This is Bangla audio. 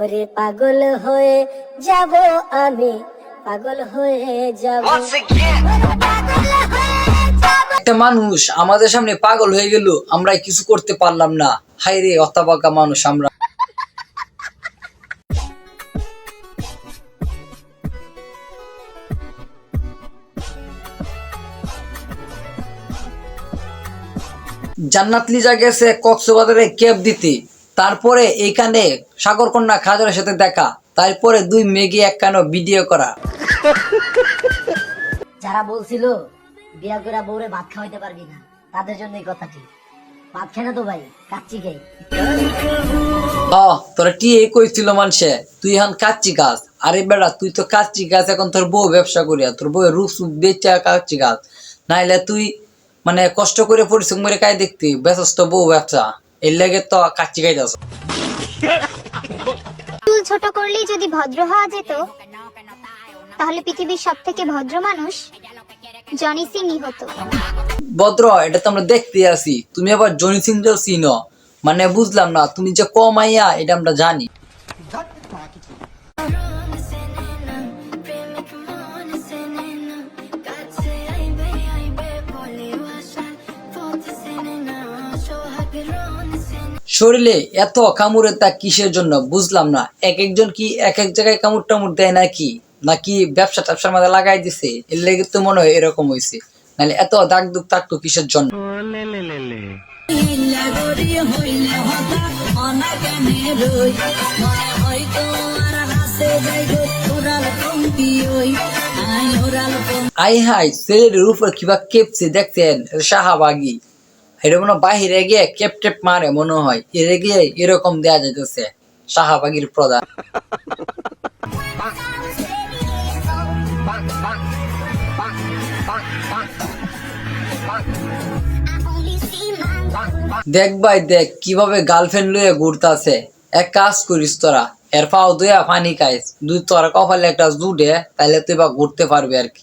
ওরে পাগল হয়ে যাব আমি, পাগল হয়ে যাব। একটা মানুষ আমাদের সামনে পাগল হয়ে গেল, আমরা কিছু করতে পারলাম না। হায় রে হতভাগা মানুষ আমরা। জান্নাত লিজা গেছে কক্সবাজারে ক্যাব দিতে, তারপরে এইখানে সাগরকন্যা খাজারের সাথে দেখা, তারপরে দুই মেঘে এক কানো ভিডিও করা। যারা বলছিল বিয়া করে বউরে ভাত খাওয়াইতে পারবি না, তাদের জন্য এই কথাটি। ভাত খায় না তো ভাই, কাচ্চি খাই। তোরা টি এই কইছিল মানুষে তুই এখন কাচ্চি গাছ। আরে বেড়া, তুই তো কাচ্চি গাছ, এখন তোর বউ ব্যবসা করিয়া তোর বউ রূপ বেচা কাচ্চি গাছ। নাইলে তুই মানে কষ্ট করে পরিশ্রম করে কাই দেখতি ব্যস্ত বউ ব্যবসা, এর লেগে তো কাচ্চি খাইতেছ। চুল ছোট করলেই যদি ভদ্র হওয়া যেত, তাহলে পৃথিবীর সব থেকে ভদ্র মানুষ জনি সিংই হতো। ভদ্র এটা তো আমরা দেখতে আসি, তুমি আবার জনি সিং চিনো? মানে বুঝলাম না, তুমি যে কমাইয়া এটা আমরা জানি। শরীরে এত কামড়ের তা কিসের জন্য বুঝলাম না। এক একজন কি এক এক জায়গায় কামড় টামড় দেয় নাকি, নাকি ব্যবসা ট্যাবসার মধ্যে লাগাই দিছে, এর লেগে তো মনে হয় এরকম হয়েছে। নাহলে এত দাগ দুগ থাকতো কিসের জন্য? আই হাই, ছেলের উপর কিবা কেপছে দেখছেন, শাহবাগী। এটা মনে বাহিরে গিয়ে কেপ টেপ মারে মনে হয়, এরে গিয়ে এরকম দেয়া যাইতেছে শাহবাগীর প্রধান। দেখ ভাই দেখ কিভাবে গার্লফ্রেন্ড লইয়া ঘুরতাছে। এক কাজ করিস তোরা, এর পাও দুয়া পানি খাইস, দুই তোরা কপালে একটা জুড়ে, তাইলে তুই বা ঘুরতে পারবি আর কি।